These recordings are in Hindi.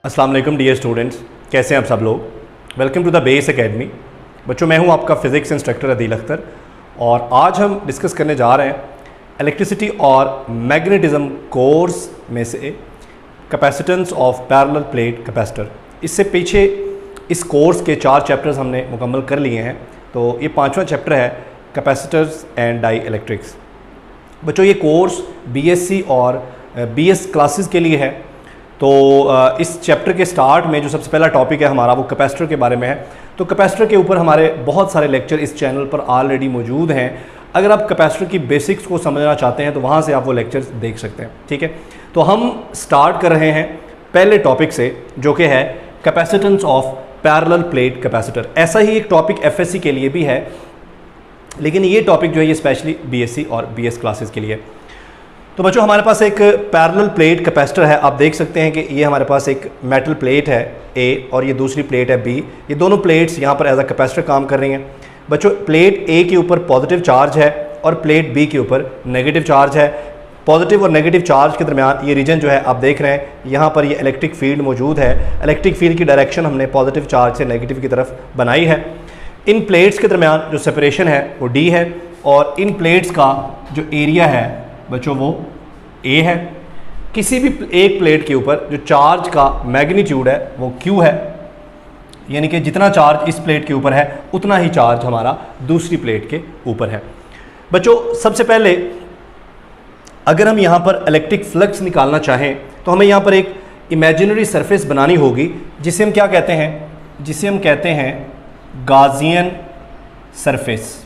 अस्सलाम वालेकुम डियर स्टूडेंट्स, कैसे हैं आप सब लोग। Welcome to the Base Academy. बच्चों, मैं हूं आपका फ़िज़िक्स इंस्ट्रक्टर अदील अख्तर और आज हम डिस्कस करने जा रहे हैं इलेक्ट्रिसिटी और मैग्नेटिज़्म कोर्स में से capacitance of parallel plate capacitor. इससे पीछे इस कोर्स के 4 चैप्टर्स हमने मुकम्मल कर लिए हैं, तो ये 5वां चैप्टर है कैपेसिटर्स एंड डाई इलेक्ट्रिक्स। बच्चों, ये कोर्स बीएससी और बीएस क्लासेस के लिए है। तो इस चैप्टर के स्टार्ट में जो सबसे पहला टॉपिक है हमारा वो कैपेसिटर के बारे में है। तो कैपेसिटर के ऊपर हमारे बहुत सारे लेक्चर इस चैनल पर ऑलरेडी मौजूद हैं। अगर आप कैपेसिटर की बेसिक्स को समझना चाहते हैं तो वहाँ से आप वो लेक्चर्स देख सकते हैं। ठीक है, तो हम स्टार्ट कर रहे हैं पहले टॉपिक से, जो कि है capacitance of parallel plate capacitor. ऐसा ही एक टॉपिक एफएससी के लिए भी है, लेकिन ये टॉपिक जो है ये स्पेशली बीएससी और बीएस क्लासेस के लिए। तो बच्चों, हमारे पास एक पैरेलल प्लेट कैपेसिटर है। आप देख सकते हैं कि ये हमारे पास एक मेटल प्लेट है ए और ये दूसरी प्लेट है बी। ये दोनों प्लेट्स यहाँ पर एज अ कैपेसिटर काम कर रही हैं। बच्चों, प्लेट ए के ऊपर पॉजिटिव चार्ज है और प्लेट बी के ऊपर नेगेटिव चार्ज है। पॉजिटिव और नेगेटिव चार्ज के दरमियान ये रीजन जो है आप देख रहे हैं, यहाँ पर ये इलेक्ट्रिक फील्ड मौजूद है। इलेक्ट्रिक फील्ड की डायरेक्शन हमने पॉजिटिव चार्ज से नेगेटिव की तरफ बनाई है। इन प्लेट्स के दरमियान जो सेपरेशन है वो डी है और इन प्लेट्स का जो एरिया है बच्चों वो ए है। किसी भी एक प्लेट के ऊपर जो चार्ज का मैग्नीट्यूड है वो क्यू है, यानी कि जितना चार्ज इस प्लेट के ऊपर है उतना ही चार्ज हमारा दूसरी प्लेट के ऊपर है। बच्चों, सबसे पहले अगर हम यहाँ पर इलेक्ट्रिक फ्लक्स निकालना चाहें तो हमें यहाँ पर एक इमेजिनरी सरफेस बनानी होगी, जिसे हम क्या कहते हैं, जिसे हम कहते हैं गाजियन सरफेस।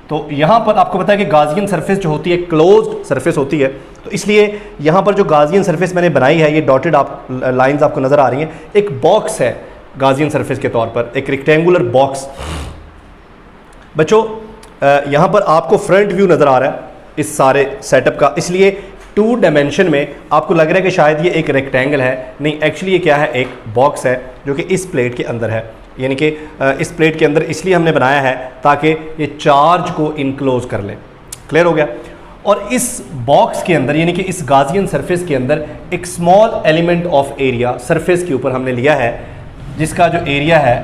तो यहाँ पर आपको पता है कि गाजियन सरफेस जो होती है क्लोज्ड सरफेस होती है, तो इसलिए यहाँ पर जो गाजियन सरफेस मैंने बनाई है, ये डॉटेड आप लाइंस आपको नज़र आ रही हैं, एक बॉक्स है गाजियन सरफेस के तौर पर, एक रेक्टेंगुलर बॉक्स। बच्चों, यहाँ पर आपको फ्रंट व्यू नज़र आ रहा है इस सारे सेटअप का, इसलिए 2 डायमेंशन में आपको लग रहा है कि शायद ये एक रेक्टेंगल है। नहीं, एक्चुअली ये क्या है, एक बॉक्स है जो कि इस प्लेट के अंदर है। यानी कि इस प्लेट के अंदर इसलिए हमने बनाया है ताकि ये चार्ज को इनक्लोज कर ले। क्लियर हो गया। और इस बॉक्स के अंदर यानी कि इस गाजियन सरफेस के अंदर एक small element of area surface के ऊपर हमने लिया है, जिसका जो एरिया है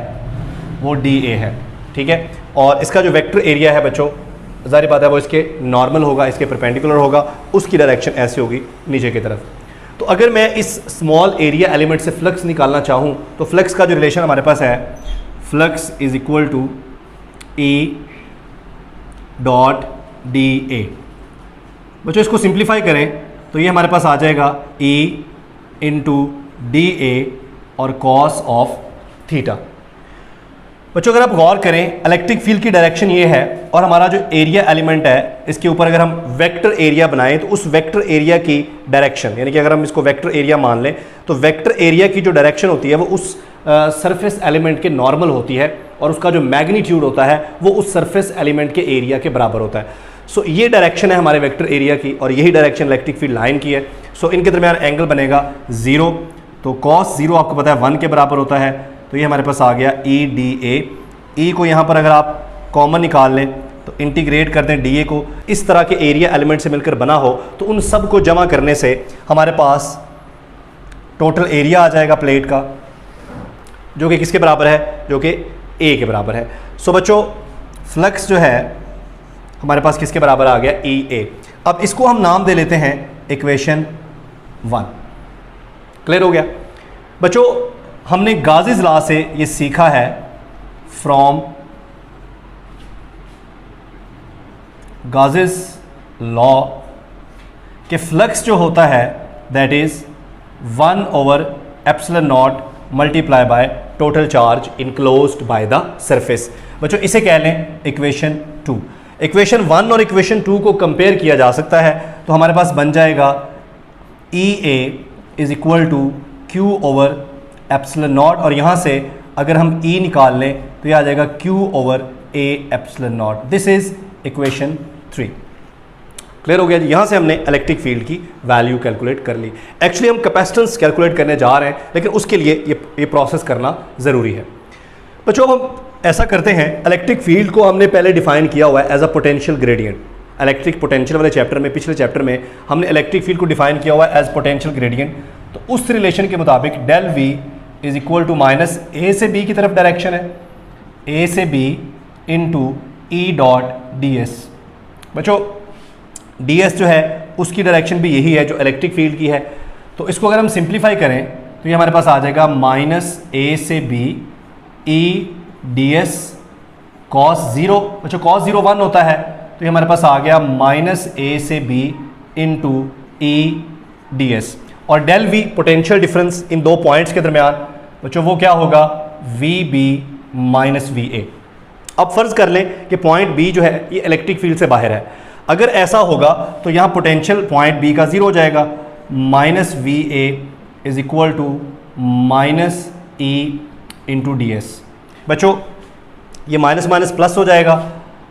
वो डी ए है। ठीक है, और इसका जो वेक्टर एरिया है बच्चों, ज़ाहिर बात है वो इसके नॉर्मल होगा, इसके परपेंडिकुलर होगा, उसकी डायरेक्शन ऐसे होगी नीचे की तरफ। तो अगर मैं इस स्मॉल एरिया एलिमेंट से फ्लक्स निकालना चाहूँ तो फ्लक्स का जो रिलेशन हमारे पास है, flux is equal to E dot D A. बच्चों, इसको सिंप्लीफाई करें तो ये हमारे पास आ जाएगा ई इंटू डी ए और कॉस ऑफ थीटा। बच्चों, अगर आप गौर करें, इलेक्ट्रिक फील्ड की डायरेक्शन ये है और हमारा जो एरिया एलिमेंट है इसके ऊपर अगर हम वेक्टर एरिया बनाएं तो उस वेक्टर एरिया की डायरेक्शन, यानी कि अगर हम इसको वेक्टर एरिया मान लें तो वेक्टर एरिया की जो डायरेक्शन होती है वो उस सरफेस एलिमेंट के नॉर्मल होती है और उसका जो मैग्नीट्यूड होता है वो उस सरफेस एलिमेंट के एरिया के बराबर होता है। सो ये डायरेक्शन है हमारे वेक्टर एरिया की और यही डायरेक्शन इलेक्ट्रिक फील्ड लाइन की है। सो इनके दरमियान एंगल बनेगा 0। तो कॉस 0 आपको पता है 1 के बराबर होता है, तो ये हमारे पास आ गया ई डी ए। ई को यहाँ पर अगर आप कॉमन निकाल लें तो इंटीग्रेट कर दें डी ए को, इस तरह के एरिया एलिमेंट से मिलकर बना हो तो उन सब को जमा करने से हमारे पास टोटल एरिया आ जाएगा प्लेट का, जो कि किसके बराबर है, जो कि ए के बराबर है। सो बच्चों, फ्लक्स जो है हमारे पास किसके बराबर आ गया, ई ए। अब इसको हम नाम दे लेते हैं इक्वेशन 1। क्लियर हो गया। बच्चों, हमने गाज़ीज़ लॉ से ये सीखा है फ्रॉम गाज़ीज़ लॉ कि फ्लक्स जो होता है that is 1/ε0 multiply by total charge enclosed by the surface. बच्चों, इसे कह लें इक्वेशन 2। इक्वेशन 1 और इक्वेशन 2 को कंपेयर किया जा सकता है, तो हमारे पास बन जाएगा ई ए इज इक्वल टू Q/ε0 और यहाँ से अगर हम E निकाल लें तो यह आ जाएगा Q/A/ε0। This is equation 3। Clear हो गया जी। यहाँ से हमने इलेक्ट्रिक फील्ड की वैल्यू कैलकुलेट कर ली। एक्चुअली हम कैपेसिटेंस कैलकुलेट करने जा रहे हैं, लेकिन उसके लिए ये प्रोसेस करना ज़रूरी है। बच्चों, हम ऐसा करते हैं, इलेक्ट्रिक फील्ड को हमने पहले डिफाइन किया हुआ है as a potential gradient. Electric potential वाले चैप्टर में, पिछले चैप्टर में हमने इलेक्ट्रिक फील्ड को डिफाइन किया हुआ है एज पोटेंशियल ग्रेडियंट। तो उस रिलेशन के मुताबिक del V is equal to minus A से बी की तरफ डायरेक्शन है, ए से B into E dot D S. बच्चों डी एस जो है उसकी डायरेक्शन भी यही है जो इलेक्ट्रिक फील्ड की है, तो इसको अगर हम सिंप्लीफाई करें तो ये हमारे पास आ जाएगा माइनस ए से B E D S cos zero. बच्चों कॉस ज़ीरो 1 होता है, तो ये हमारे पास आ गया माइनस ए से B into E D S. और डेल वी पोटेंशियल डिफरेंस इन दो पॉइंट्स के दरमियान, बच्चों वो क्या होगा, V B minus V A. अब फर्ज कर लें कि पॉइंट बी जो है ये इलेक्ट्रिक फील्ड से बाहर है, अगर ऐसा होगा तो यहाँ पोटेंशियल पॉइंट बी का 0 हो जाएगा, minus V A is equal to minus E into D S. बच्चों ये माइनस माइनस प्लस हो जाएगा,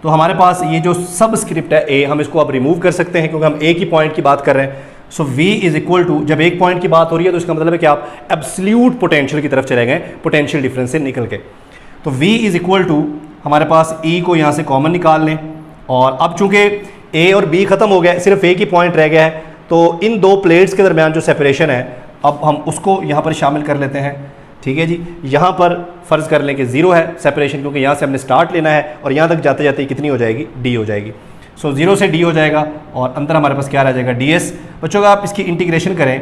तो हमारे पास ये जो सब स्क्रिप्ट है ए, हम इसको अब रिमूव कर सकते हैं क्योंकि हम एक ही पॉइंट की बात कर रहे हैं। सो v इज इक्वल टू, जब एक पॉइंट की बात हो रही है तो इसका मतलब है कि आप एब्सोल्यूट पोटेंशियल की तरफ चले गए पोटेंशियल डिफरेंस से निकल के। तो v इज इक्वल टू हमारे पास e को यहाँ से कॉमन निकाल लें, और अब चूंकि a और b खत्म हो गया, सिर्फ एक ही पॉइंट रह गया है, तो इन दो प्लेट्स के दरमियान जो सेपरेशन है अब हम उसको यहाँ पर शामिल कर लेते हैं। ठीक है जी, यहाँ पर फ़र्ज़ कर लें कि 0 है सेपरेशन, क्योंकि यहाँ से हमने स्टार्ट लेना है और यहाँ तक जाते जाते कितनी हो जाएगी, d हो जाएगी। सो 0 से d हो जाएगा और अंदर हमारे पास क्या रह जाएगा, ds। बच्चों अगर आप इसकी इंटीग्रेशन करें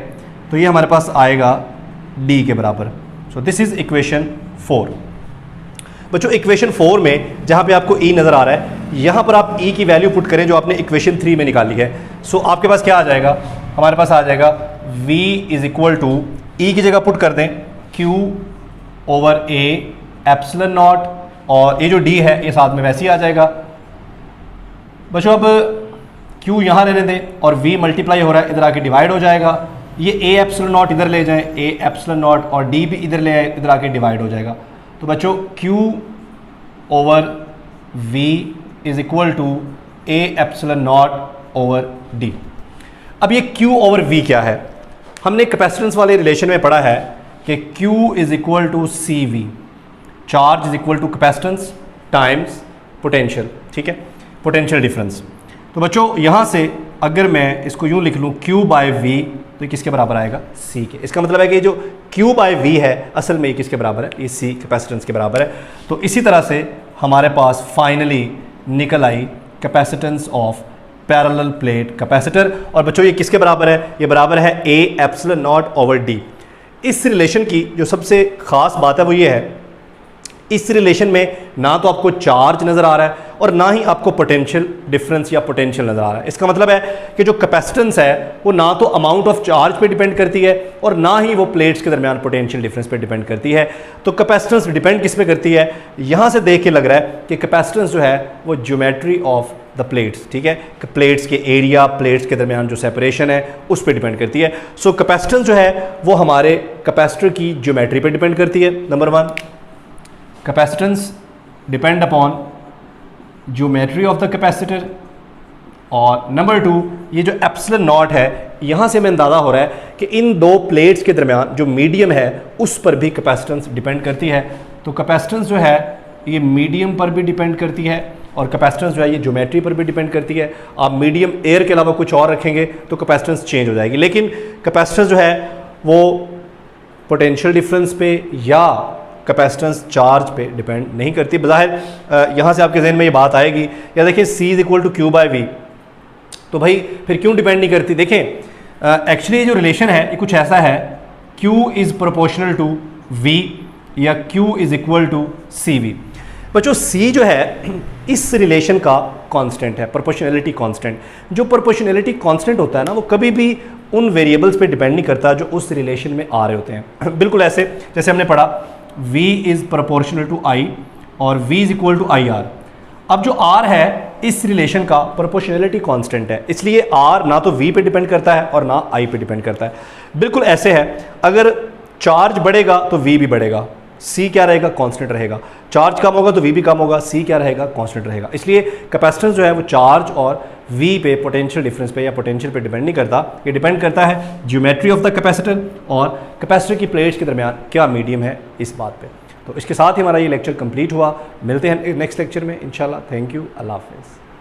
तो ये हमारे पास आएगा d के बराबर। So this is equation 4। बच्चों इक्वेशन 4 में जहाँ पे आपको e नज़र आ रहा है, यहाँ पर आप e की वैल्यू पुट करें जो आपने इक्वेशन 3 में निकाली है। सो आपके पास क्या आ जाएगा, हमारे पास आ जाएगा v is equal to, e की जगह पुट कर दें q over a epsilon naught, और ये जो d है ये साथ में वैसे ही आ जाएगा। बच्चों अब q यहाँ रहने दें और v मल्टीप्लाई हो रहा है, इधर आके डिवाइड हो जाएगा। ये a एप्सिलॉन नॉट इधर ले जाएं, a एप्सिलॉन नॉट, और d भी इधर ले आए, इधर आके डिवाइड हो जाएगा। तो बच्चों q over v is equal to a epsilon naught over d। अब ये q ओवर v क्या है, हमने कैपेसिटेंस वाले रिलेशन में पढ़ा है कि q is equal to C V, charge is equal to capacitance times potential. ठीक है, पोटेंशियल डिफरेंस। तो बच्चों यहाँ से अगर मैं इसको यूँ लिख लूँ q बाय वी, तो ये किसके बराबर आएगा, c के। इसका मतलब है कि जो q बाय वी है असल में ये किसके बराबर है, ये c कैपेसिटेंस के बराबर है। तो इसी तरह से हमारे पास फाइनली निकल आई capacitance of parallel plate capacitor. और बच्चों ये किसके बराबर है, ये बराबर है a epsilon naught over d। इस रिलेशन की जो सबसे ख़ास बात है वो ये है, इस रिलेशन में ना तो आपको चार्ज नज़र आ रहा है और ना ही आपको पोटेंशियल डिफरेंस या पोटेंशियल नज़र आ रहा है। इसका मतलब है कि जो कैपेसिटेंस है वो ना तो अमाउंट ऑफ चार्ज पे डिपेंड करती है और ना ही वो प्लेट्स के दरमियान पोटेंशियल डिफरेंस पे डिपेंड करती है। तो कैपेसिटेंस डिपेंड किस पे करती है, यहाँ से देख के लग रहा है कि कैपेसिटेंस जो है वो ज्योमेट्री ऑफ द प्लेट्स, ठीक है, प्लेट्स के एरिया, प्लेट्स के दरमियान जो सेपरेशन है उस पर डिपेंड करती है। सो कैपेसिटेंस जो है वो हमारे कैपेसिटर की ज्योमेट्री पे डिपेंड करती है। Number 1, capacitance depend upon geometry of the capacitor. और नंबर 2, ये जो एप्सिलॉन नॉट है, यहाँ से हमें अंदाज़ा हो रहा है कि इन दो प्लेट्स के दरमियान जो मीडियम है उस पर भी कैपेसिटेंस डिपेंड करती है। तो कैपेसिटेंस जो है ये मीडियम पर भी डिपेंड करती है और कैपेसिटेंस जो है ये ज्योमेट्री पर भी डिपेंड करती है। आप मीडियम एयर के अलावा कुछ और रखेंगे तो कैपेसिटेंस चेंज हो जाएगी, लेकिन कैपेसिटेंस जो है वो पोटेंशियल डिफरेंस पे या कैपेसिटेंस चार्ज पे डिपेंड नहीं करती। बज़ाहिर यहाँ से आपके जहन में ये बात आएगी, या देखिए C is equal to Q by V, तो भाई फिर क्यों डिपेंड नहीं करती। देखें एक्चुअली ये जो रिलेशन है ये कुछ ऐसा है, Q is proportional to V या Q is equal to C V. बच्चों C जो है इस रिलेशन का कांस्टेंट है, प्रोपोर्शनैलिटी कांस्टेंट। जो प्रोपोर्शनैलिटी कांस्टेंट होता है ना, वो कभी भी उन वेरिएबल्स पे डिपेंड नहीं करता जो उस रिलेशन में आ रहे होते हैं। बिल्कुल ऐसे जैसे हमने पढ़ा V is proportional to I और V is equal to IR। अब जो R है इस रिलेशन का प्रोपोर्शनैलिटी कांस्टेंट है, इसलिए R ना तो V पे डिपेंड करता है और ना I पे डिपेंड करता है। बिल्कुल ऐसे है, अगर चार्ज बढ़ेगा तो V भी बढ़ेगा, C क्या रहेगा, कांस्टेंट रहेगा। चार्ज कम होगा तो V भी कम होगा, C क्या रहेगा, कांस्टेंट रहेगा। इसलिए कैपेसिटेंस जो है वो चार्ज और V पे, पोटेंशियल डिफरेंस पे या पोटेंशियल पे डिपेंड नहीं करता, ये डिपेंड करता है ज्योमेट्री ऑफ द कैपेसिटर और कैपेसिटर की प्लेट्स के दरमियान क्या मीडियम है इस बात पे। तो इसके साथ ही हमारा ये लेक्चर कंप्लीट हुआ। मिलते हैं नेक्स्ट लेक्चर में इंशाल्लाह। थैंक यू, अल्लाह हाफ़िज़।